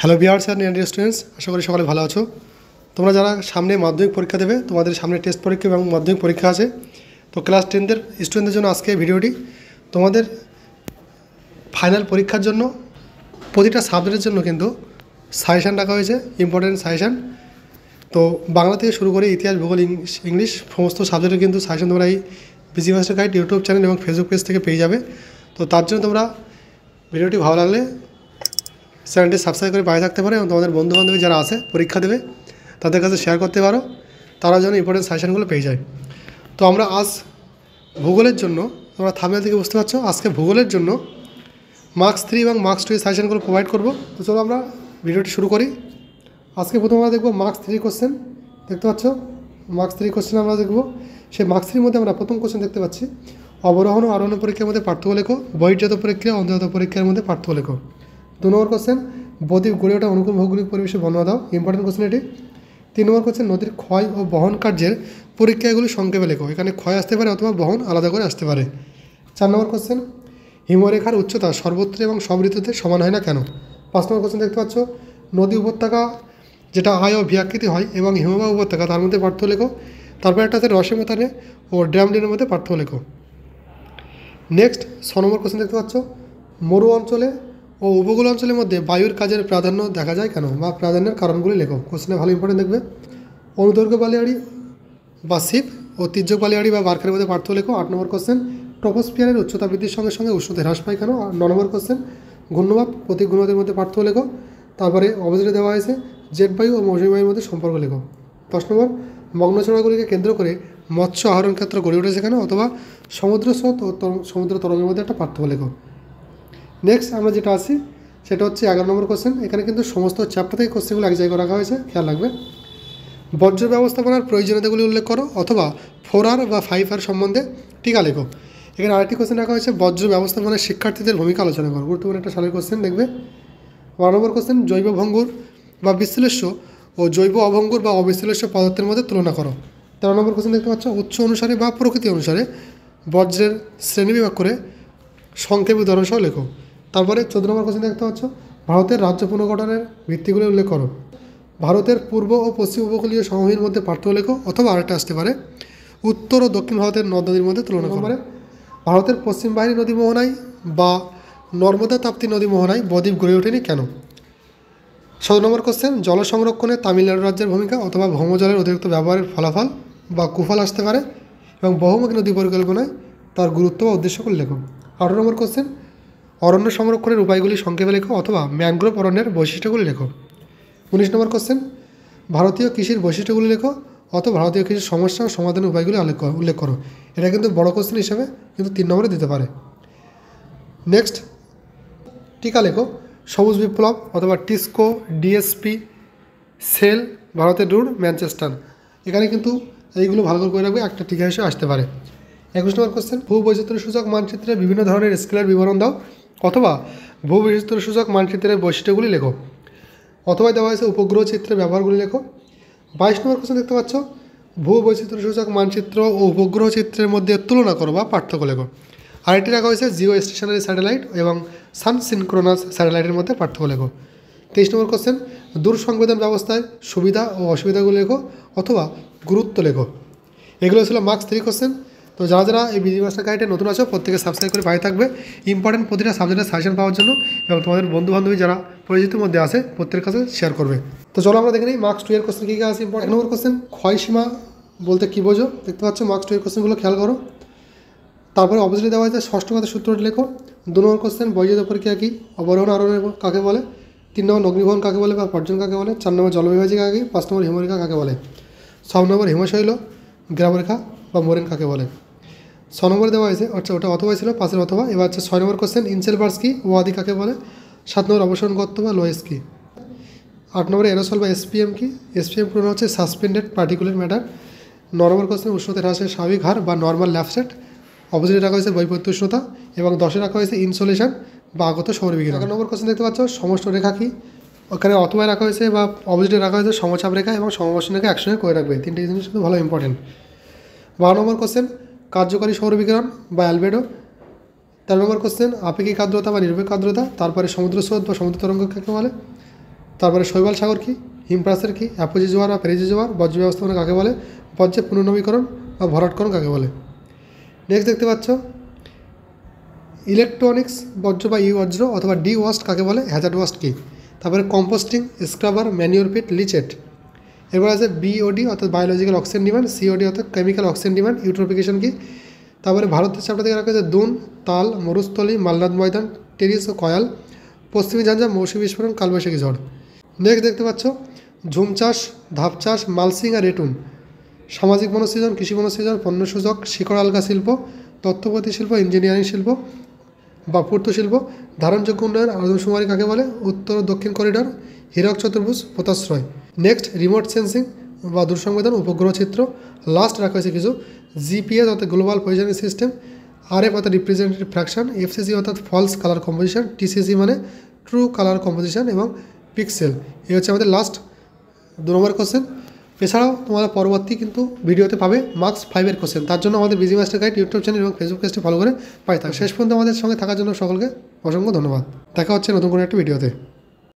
Hello viewers and dear students, আশা করি সকলে ভালো আছো। তোমরা যারা সামনে মাধ্যমিক পরীক্ষা দেবে, তোমাদের সামনে টেস্ট পরীক্ষা এবং মাধ্যমিক পরীক্ষা আছে। তো ক্লাস 10 স্টুডেন্টদের জন্য আজকে ভিডিওটি তোমাদের ফাইনাল পরীক্ষার জন্য প্রতিটা সাবজেক্টের জন্য কিন্তু সাজেশান রাখা হয়েছে, ইম্পর্টেন্ট সাজেশান। তো বাংলা থেকে শুরু করে ইতিহাস, ভূগোল, ইংলিশ সমস্ত সাবজেক্টের কিন্তু সাজেশান তোমরা এই busy master guide YouTube channel এবং ফেসবুক পেজ থেকে পেয়ে যাবে। তো তার জন্য তোমরা ভিডিওটি ভালো লাগলে চ্যানেলটি সাবস্ক্রাইব করে পাশে থাকতে পারো এবং তোমাদের বন্ধুবান্ধবী যারা আছে পরীক্ষা দেবে তাদের কাছে শেয়ার করতে পারো, তারা যেন ইম্পর্টেন্ট সাজেশনগুলো পেয়ে যায়। তো আমরা আজ ভূগোলের জন্য, তোমরা থাম্বনেল থেকে বুঝতে পারছো, আজকে ভূগোলের জন্য মার্কস 3 এবং মার্কস 2 এর সাজেশনগুলো প্রোভাইড করবো। তো চলো আমরা ভিডিওটি শুরু করি। আজকে প্রথমে আমরা দেখবো মার্কস 3 কোশ্চেন। দেখতে পাচ্ছ মার্কস 3 কোশ্চেন আমরা দেখবো। সেই মার্কস 3 মধ্যে আমরা প্রথম কোশ্চেন দেখতে পাচ্ছি, অবরোহণ ও আরোহণ পরীক্ষার মধ্যে পার্থক্য লেখো, বহির্জাত প্রক্রিয়া অন্তর্জাত পরীক্ষার মধ্যে পার্থক্য লেখো। 2 নম্বর কোশ্চেন, বদ্বীপ গড়ে ওঠা অনুকূল ভৌগোলিক পরিবেশে বর্ণনা দাও। ইম্পর্টেন্ট কোশ্চেন এটি। 3 নম্বর কোশ্চেন, নদীর ক্ষয় ও বহন কার্যের পরীক্ষাগুলি সংক্ষেপে লেখো। এখানে ক্ষয় আসতে পারে অথবা বহন আলাদা করে আসতে পারে। 4 নম্বর কোশ্চেন, হিমরেখার উচ্চতা সর্বত্র এবং সব ঋতুতে সমান হয় না কেন। 5 নম্বর কোশ্চেন দেখতে পাচ্ছ, নদী উপত্যকা যেটা আয় ও ভিয়াকৃতি হয় এবং হিমবাহ উপত্যকা তার মধ্যে পার্থক্য লেখো। তারপর একটা আছে রসেমেতানে ও ড্যামলিনের মধ্যে পার্থক্য লেখো। নেক্সট 6 নম্বর কোশ্চেন দেখতে পাচ্ছ, মরু অঞ্চলে ও উপকূল অঞ্চলের মধ্যে বায়ুর কাজের প্রাধান্য দেখা যায় কেন, বা প্রাধান্যের কারণগুলি লেখো। কোশ্চেনে ভালো ইম্পর্টেন্ট দেখবে। অনুদৈর্ঘ্য বালিয়াড়ি বা সিপ ও তির্যক বালিয়াড়ি বা বার্কের মধ্যে পার্থক্য লেখো। 8 নম্বর কোশ্চেন, ট্রপোস্ফিয়ারের উচ্চতা বৃদ্ধির সঙ্গে সঙ্গে উষ্ণতা হ্রাস পায় কেন। 9 নম্বর কোশ্চেন, ঘূর্ণবাদ প্রতি ঘূর্ণবাদের মধ্যে পার্থক্য লেখো। তারপরে অবজেক্টে দেওয়া হয়েছে জেট বায়ু ও মৌসুমী বায়ুর মধ্যে সম্পর্ক লেখো। 10 নম্বর, মগ্নচড়াগুলিকে কেন্দ্র করে মৎস্য আহরণ ক্ষেত্র গড়ে উঠেছে কেন, অথবা সমুদ্র স্রোত ও সমুদ্র তরঙ্গের মধ্যে একটা পার্থক্য লেখো। নেক্সট আমরা যেটা আছি সেটা হচ্ছে 11 নম্বর কোশ্চেন। এখানে কিন্তু সমস্ত চ্যাপ্টার থেকে কোশ্চেনগুলো এক জায়গায় রাখা হয়েছে, খেয়াল রাখবে। বর্জ্য ব্যবস্থাপনার প্রয়োজনীয়তাগুলি উল্লেখ করো, অথবা 4R বা 5R সম্বন্ধে টিকা লেখো। এখানে আরেকটি কোশ্চেন রাখা হয়েছে, বর্জ্য ব্যবস্থাপনায় শিক্ষার্থীদের ভূমিকা আলোচনা করো। গুরুত্বপূর্ণ একটা সালের কোশ্চেন দেখবে। 12 নম্বর কোশ্চেন, জৈব ভঙ্গুর বা বিশ্লেষ্য ও জৈব অভঙ্গুর বা অবিশ্লেষ্য পদার্থের মধ্যে তুলনা করো। 13 নম্বর কোশ্চেন দেখতে পাচ্ছ, উৎস অনুসারে বা প্রকৃতি অনুসারে বর্জ্যের শ্রেণীবিভাগ করে সংক্ষেপে উদাহরণ সহ লেখো। তারপরে 14 নম্বর কোশ্চেন দেখতে পাচ্ছ, ভারতের রাজ্য পুনর্গঠনের ভিত্তিগুলি উল্লেখ করো। ভারতের পূর্ব ও পশ্চিম উপকূলীয় সমভূমির মধ্যে পার্থক্য লেখো, অথবা আরেকটা আসতে পারে উত্তর ও দক্ষিণ ভারতের নদ নদীর মধ্যে তুলনা করো। ভারতের পশ্চিম বাহিনী নদী মোহনায় বা নর্মদা তাপ্তি নদী মোহনায় বদ্বীপ গড়ে ওঠেনি কেন। 17 নম্বর কোশ্চেন, জল সংরক্ষণে তামিলনাড়ু রাজ্যের ভূমিকা অথবা ভৌমজলের অতিরিক্ত ব্যবহারের ফলাফল বা কুফল আসতে পারে, এবং বহুমুখী নদী পরিকল্পনায় তার গুরুত্ব বা উদ্দেশ্যগুলি লেখো। 18 নম্বর কোশ্চেন, অরণ্য সংরক্ষণের উপায়গুলি সংক্ষেপে লেখো, অথবা ম্যানগ্রোভ অরণ্যের বৈশিষ্ট্যগুলি লেখো। 19 নম্বর কোশ্চেন, ভারতীয় কৃষির বৈশিষ্ট্যগুলি লেখো, অথবা ভারতীয় কৃষির সমস্যা ও সমাধানের উপায়গুলি উল্লেখ করো। এটা কিন্তু বড় কোশ্চেন হিসেবে কিন্তু 3 নম্বরে দিতে পারে। নেক্সট টিকা লেখো, সবুজ বিপ্লব অথবা টিস্কো, ডিএসপি, সেল, ভারতের রুড, ম্যানচেস্টার। এখানে কিন্তু এইগুলো ভালো করে রাখবে, একটা টিকা হিসেবে আসতে পারে। 21 নম্বর কোশ্চেন, ভূবৈচিত্র্য সূচক মানচিত্রে বিভিন্ন ধরনের স্কেলের বিবরণ দাও, অথবা ভূবৈচিত্র্য সূচক মানচিত্রের বৈশিষ্ট্যগুলি লেখো, অথবা দেওয়া হয়েছে উপগ্রহ চিত্রের ব্যবহারগুলি লেখো। 22 নম্বর কোশ্চেন দেখতে পাচ্ছ, ভূবৈচিত্র্য সূচক মানচিত্র ও উপগ্রহ চিত্রের মধ্যে তুলনা করো বা পার্থক্য লেখো। আরেকটি রাখা হয়েছে জিও স্টেশনারি স্যাটেলাইট এবং সান সিনক্রোনাস স্যাটেলাইটের মধ্যে পার্থক্য লেখো। 23 নম্বর কোশ্চেন, দূর সংবেদন ব্যবস্থায় সুবিধা ও অসুবিধাগুলো লেখো, অথবা গুরুত্ব লেখো। এগুলো ছিল মার্কস 3 কোশ্চেন। তো যারা যারা এই বিজি মাস্টার গাইডে নতুন আছো, প্রত্যেকে সাবস্ক্রাইব করে পাই থাকবে ইম্পর্টেন্ট প্রতিটা সাবজেক্টের সাজেশন পাওয়ার জন্য, এবং তোমাদের বন্ধুবান্ধবী যারা পরিচিতির মধ্যে আছে প্রত্যেকের কাছে শেয়ার করবে। তো চলো আমরা দেখে নিই মার্কস 2 এর কোশ্চেন কী কী আছে। 1 নম্বর কোশ্চেন, ক্ষয়সীমা বলতে কী বোঝো। দেখতে পাচ্ছ মার্কস 2 এর কোশ্চেনগুলো খেয়াল করো। তারপরে অবশ্যই দেওয়া হয়েছে ষষ্ঠ ঘাতের সূত্রটি লেখো। 2 নম্বর কোশ্চেন, বহির্জাত প্রক্রিয়া কী, অবরোহণ আরোহণ কাকে বলে। 3 নম্বর, অগ্নিবহন কাকে বলে বা পর্যন কাকে বলে। 4 নম্বর, জলবিভাজিকা কাকে। 5 নম্বর, হিমরেখা কাকে বলে। 6 নম্বর, হিমশৈল, গ্রামরেখা বা মোরেন কাকে বলে। 6 নম্বরে দেওয়া হয়েছে, আচ্ছা ওটা অথবা ছিল 5-এর অথবা। এবার হচ্ছে 6 নম্বর কোশ্চেন, ইনসেলবার্স কি, ওয়াদি কাকে বলে। 7 নম্বর, অবসরণ গর্ত বা লোয়েস কি। 8 নম্বরে, এরোসল বা এসপিএম কি। এসপিএম পুরো হচ্ছে সাসপেন্ডেড পার্টিকুলার ম্যাটার। 9 নম্বর কোশ্চেন, উষ্ণতা হ্রাসের স্বাভাবিক হার বা নর্মাল ল্যাপসেট। অপোজিটে রাখা হয়েছে বৈপত্য উষ্ণতা, এবং 10-এ রাখা হয়েছে ইনসোলেশন বা আগত সৌর বিকিরণ। 11 নম্বর কোশ্চেন দেখতে পাচ্ছ, সমষ্ট রেখা কি। ওখানে অথবা রাখা হয়েছে বা অপোজিটে রাখা হয়েছে সমচাপ রেখা এবং সমবর্ষণ রেখা একসঙ্গে করে রাখবে। 3টে জিনিস কিন্তু ভালো ইম্পর্টেন্ট। 12 নম্বর কোশ্চেন, কার্যকরী সৌর বিকিরণ বা অ্যালবেডো। 13 নম্বর কোশ্চেন, আপেক্ষিক আর্দ্রতা বা নিরপেক্ষ আর্দ্রতা। তারপরে সমুদ্র স্রোত বা সমুদ্র তরঙ্গ কাকে বলে। তারপরে শৈবাল সাগর কী, হিমপ্রাসের কী, অ্যাপোজি জোয়ার বা পেরিজি জোয়ার, বর্জ্য ব্যবস্থাপনা কাকে বলে, বর্জ্যের পুনর্নবীকরণ বা ভরাটকরণ কাকে বলে। নেক্সট দেখতে পাচ্ছ ইলেকট্রনিক্স বর্জ্য বা বর্জ্য অথবা ডি ওয়াস্ট কাকে বলে, হ্যাজার্ড ওয়াস্ট কী। তারপরে কম্পোস্টিং, স্ক্রাবার, ম্যানিওর পিট, লিচেট। এরপর আছে বিওডি অর্থাৎ বায়োলজিক্যাল অক্সিজেন ডিমান্ড, সিওডি অর্থাৎ কেমিক্যাল অক্সিজেন ডিমান্ড, ইউট্রোফিকেশন কী। তারপরে ভারতের চ্যাপ্টার থেকে রাখা আছে দুন, তাল, মরুস্থলী, মালনাদ ময়দান, টেরিস ও কয়াল, পশ্চিমী ঝঞ্ঝা, মৌসুমী বিস্ফোরণ, কালবৈশাখী ঝড়। নেক্সট দেখতে পাচ্ছ ঝুম চাষ, ধাপ চাষ, মালসিং আর রেটুন, সামাজিক বনসৃজন, কৃষি বনসৃজন, পণ্য সূচক, শিকড় আলগা শিল্প, তথ্যপ্রতি শিল্প, ইঞ্জিনিয়ারিং শিল্প বা পূর্ত শিল্প, ধারণযোগ্য উন্নয়ন, আদমশুমারি কাকে বলে, উত্তর ও দক্ষিণ করিডর, হীরক চতুর্ভুজ, পোতাশ্রয়। নেক্সট রিমোট সেন্সিং বা দূরসংবেদন, উপগ্রহ চিত্র। লাস্ট রাখা হয়েছে কিছু জিপিএস অর্থাৎ গ্লোবাল পজিশনিং সিস্টেম, আরএফ অর্থাৎ রিপ্রেজেন্টেটিভ ফ্র্যাকশন, এফসিসি অর্থাৎ ফলস কালার কম্পোজিশন, টিসিসি মানে ট্রু কালার কম্পোজিশন এবং পিক্সেল। এই হচ্ছে আমাদের লাস্ট 2 নম্বর কোশ্চেন। এছাড়াও তোমরা পরবর্তী কিন্তু ভিডিওতে পাবে মার্কস 5-এর কোশ্চেন। তার জন্য আমাদের busy master guide YouTube channel এবং ফেসবুক পেজটি ফলো করে পাই থাক। শেষ পর্যন্ত আমাদের সঙ্গে থাকার জন্য সকলকে অসংখ্য ধন্যবাদ। দেখা হচ্ছে নতুন কোনো একটা ভিডিওতে।